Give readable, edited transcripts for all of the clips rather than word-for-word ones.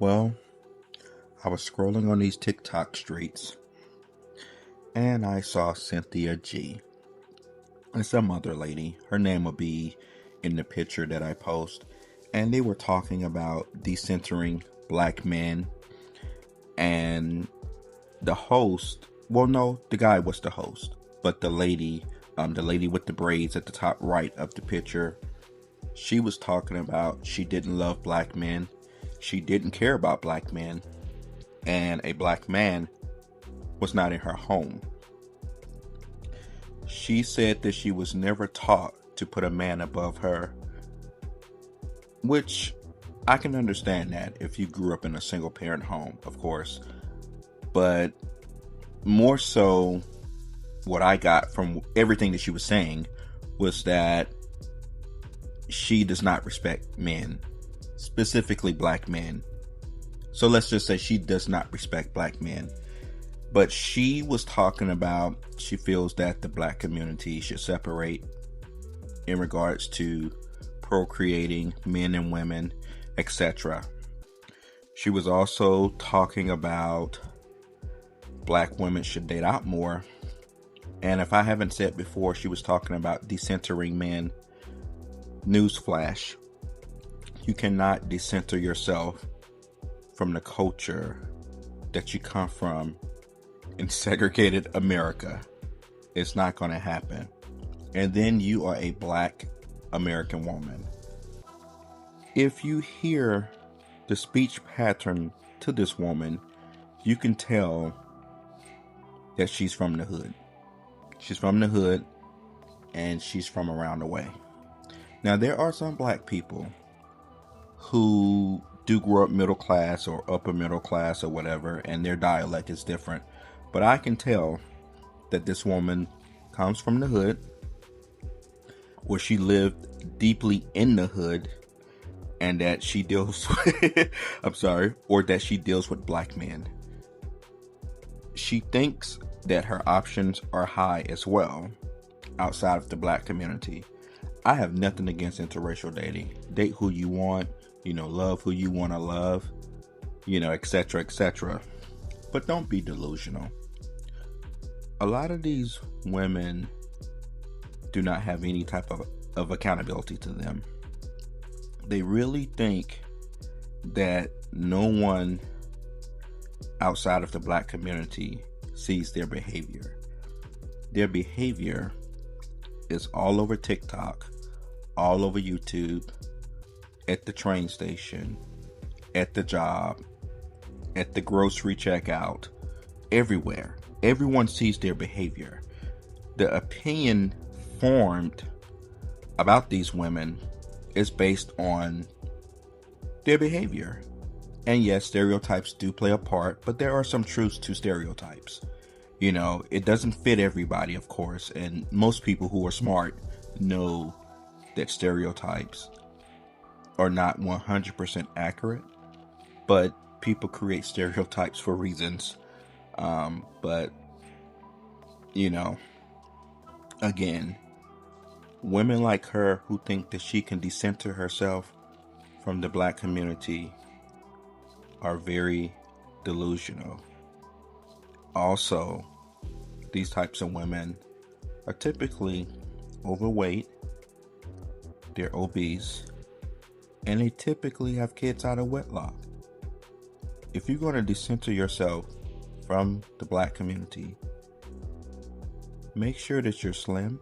Well, I was scrolling on these TikTok streets and I saw Cynthia G and some other lady. Her name will be in the picture that I post. And they were talking about decentering black men. And the host, well, no, the guy was the host, but the lady with the braids at the top right of the picture, she was talking about she didn't love black men. She didn't care about black men. And a black man was not in her home. She said that she was never taught to put a man above her, which I can understand that if you grew up in a single parent home, of course. But more so, what I got from everything that she was saying was that she does not respect men, specifically black men. So let's just say she does not respect black men. But she was talking about she feels that the black community should separate in regards to procreating men and women, etc. She was also talking about black women should date out more. And if I haven't said before, she was talking about decentering men. Newsflash: you cannot decenter yourself from the culture that you come from in segregated America. It's not going to happen. And then you are a black American woman. If you hear the speech pattern to this woman, you can tell that she's from the hood. She's from the hood and she's from around the way. Now, there are some black people who do grow up middle class or upper middle class or whatever, and their dialect is different. But I can tell that this woman comes from the hood, or she lived deeply in the hood, and that she deals with, or that she deals with black men. She thinks that her options are high as well outside of the black community. I have nothing against interracial dating. Date who you want, love who you want to love, etc., etc. But don't be delusional. A lot of these women do not have any type of accountability to them. They really think that no one outside of the black community sees their behavior. Their behavior is all over TikTok, all over YouTube, at the train station, at the job, at the grocery checkout, everywhere. Everyone sees their behavior. The opinion formed about these women is based on their behavior. And yes, stereotypes do play a part, but there are some truths to stereotypes. It doesn't fit everybody, of course, and most people who are smart know that stereotypes are not 100% accurate, but people create stereotypes for reasons. But again, women like her who think that she can decenter herself from the black community are very delusional. Also, these types of women are typically overweight, they're obese, and they typically have kids out of wedlock. If you're going to decenter yourself from the black community, make sure that you're slim,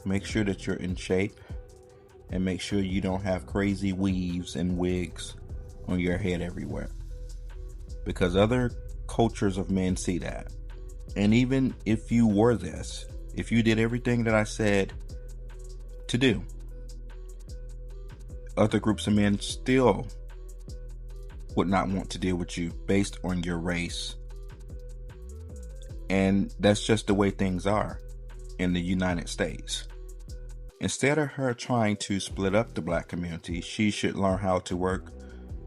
make sure that you're in shape, and make sure you don't have crazy weaves and wigs on your head everywhere. Because other cultures of men see that. And even if you were this, if you did everything that I said to do, other groups of men still would not want to deal with you based on your race. And that's just the way things are in the United States. Instead of her trying to split up the black community, she should learn how to work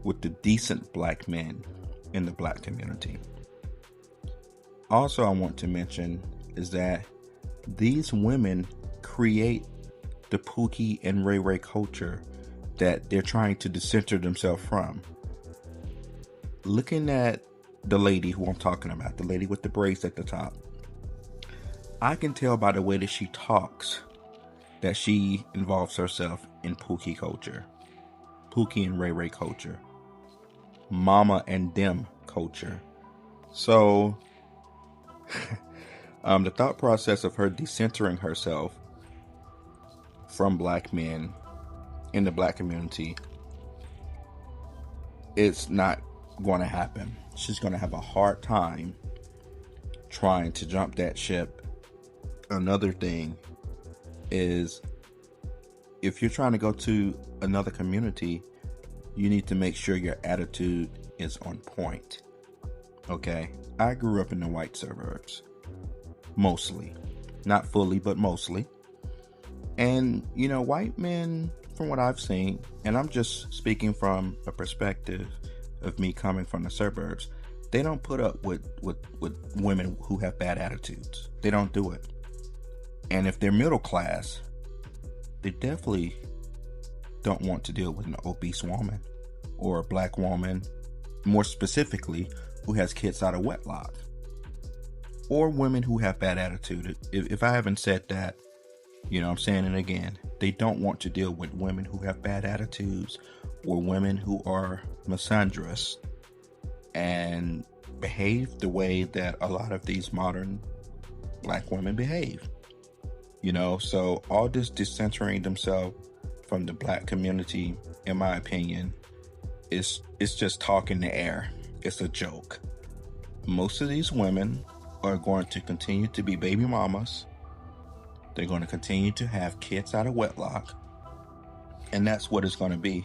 with the decent black men in the black community. Also, I want to mention is that these women create the Pookie and Ray Ray culture that they're trying to decenter themselves from. looking at the lady who I'm talking about, the lady with the braids at the top, I can tell by the way that she talks that she involves herself in Pookie culture, Pookie and Ray Ray culture, Mama and them culture. So, the thought process of her decentering herself from black men in the black community, it's not going to happen. She's going to have a hard time trying to jump that ship. Another thing is, if you're trying to go to another community, you need to make sure your attitude is on point. Okay? I grew up in the white suburbs. Mostly. Not fully, but mostly. And, white men, from what I've seen, and I'm just speaking from a perspective of me coming from the suburbs, they don't put up with women who have bad attitudes. They don't do it. And if they're middle class, they definitely don't want to deal with an obese woman or a black woman, more specifically, who has kids out of wedlock, or women who have bad attitude. If I haven't said that, I'm saying it again. They don't want to deal with women who have bad attitudes or women who are misandrous and behave the way that a lot of these modern black women behave. So all this decentering themselves from the black community, in my opinion, it's just talk in the air. It's a joke. Most of these women are going to continue to be baby mamas. They're going to continue to have kids out of wedlock. And that's what it's going to be.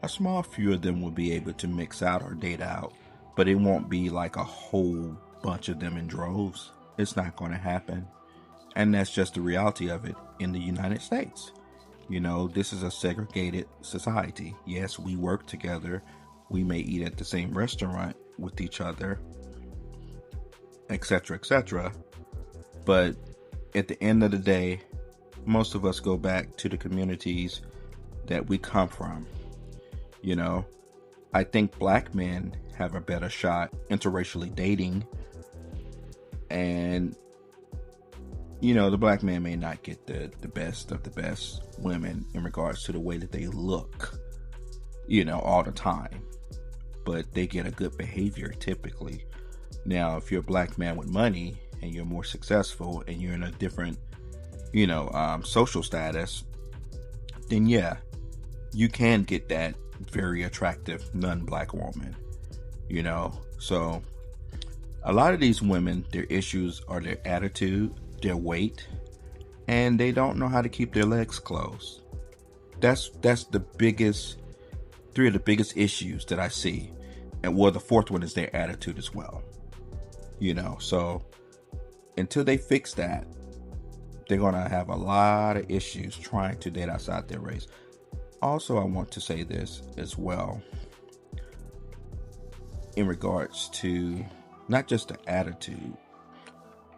A small few of them will be able to mix out or date out, but it won't be like a whole bunch of them in droves. It's not going to happen. And that's just the reality of it in the United States. This is a segregated society. Yes, we work together. We may eat at the same restaurant with each other, etc., etc. But at the end of the day, most of us go back to the communities that we come from. I think black men have a better shot interracially dating, and the black man may not get the best of the best women in regards to the way that they look, all the time, but they get a good behavior typically. Now, if you're a black man with money and you're more successful and you're in a different, social status, then yeah, you can get that very attractive non-black woman, So a lot of these women, their issues are their attitude, their weight, and they don't know how to keep their legs closed. That's the biggest, three of the biggest issues that I see. And the fourth one is their attitude as well. So until they fix that, they're going to have a lot of issues trying to date outside their race. Also, I want to say this as well in regards to not just the attitude,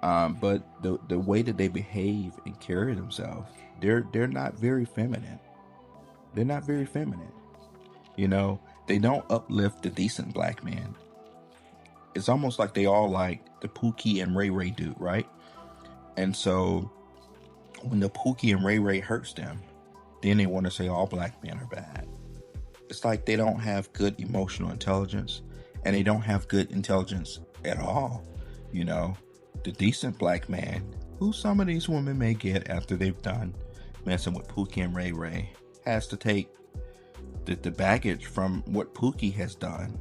but the way that they behave and carry themselves. They're not very feminine. They're not very feminine. They don't uplift the decent black man. It's almost like they all like the Pookie and Ray Ray dude, right? And so when the Pookie and Ray Ray hurts them, then they want to say all black men are bad. It's like they don't have good emotional intelligence, and they don't have good intelligence at all. The decent black man, who some of these women may get after they've done messing with Pookie and Ray Ray, has to take the baggage from what Pookie has done.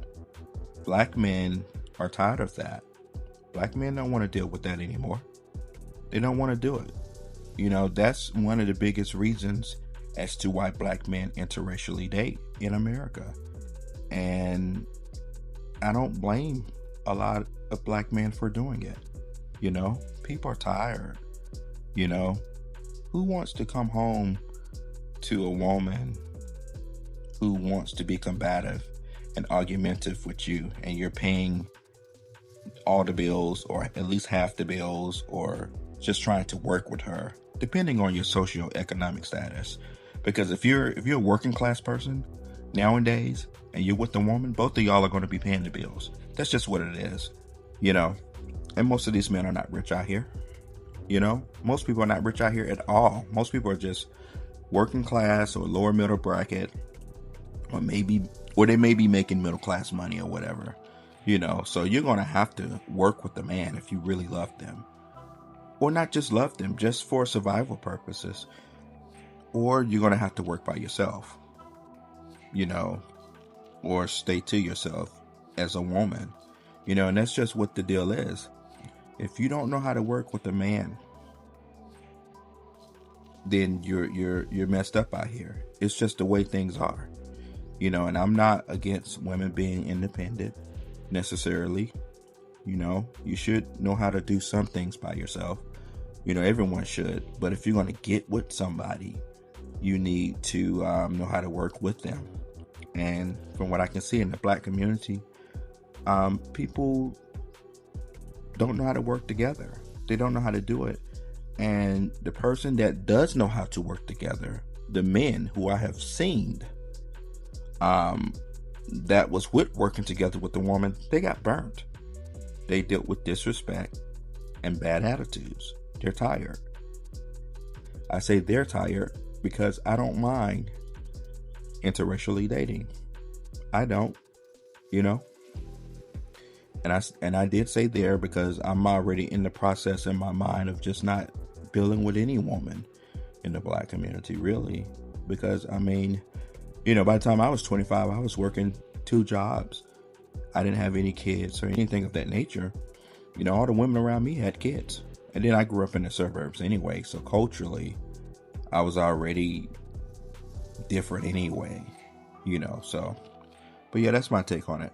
Black men are tired of that. Black men don't want to deal with that anymore. They don't want to do it. That's one of the biggest reasons as to why black men interracially date in America. And I don't blame a lot of black men for doing it. People are tired. Who wants to come home to a woman who wants to be combative and argumentative with you, and you're paying all the bills or at least half the bills, or just trying to work with her, depending on your socioeconomic status? Because if you're a working class person, nowadays and you're with a woman, both of y'all are going to be paying the bills. That's just what it is, you know. And most of these men are not rich out here, you know. Most people are not rich out here at all. Most people are just working class or lower middle bracket, or they may be making middle class money or whatever, you know. So you're going to have to work with the man if you really love them, or not just love them, just for survival purposes, or you're going to have to work by yourself, you know, or stay to yourself as a woman, you know. And that's just what the deal is. If you don't know how to work with a man, then you're messed up out here. It's just the way things are, you know. And I'm not against women being independent necessarily, you know. You should know how to do some things by yourself, you know. Everyone should. But if you're going to get with somebody, you need to know how to work with them. And from what I can see in the black community, people don't know how to work together. They don't know how to do it. And the person that does know how to work together, the men who I have seen that was with working together with the woman, they got burnt. They dealt with disrespect and bad attitudes. They're tired. I say they're tired because I don't mind interracially dating. I don't, you know. And I did say there because I'm already in the process in my mind of just not dealing with any woman in the black community, really. Because, I mean, you know, by the time I was 25, I was working 2 jobs. I didn't have any kids or anything of that nature. You know, all the women around me had kids. And then I grew up in the suburbs anyway. So culturally, I was already different anyway, you know. So, but yeah, that's my take on it.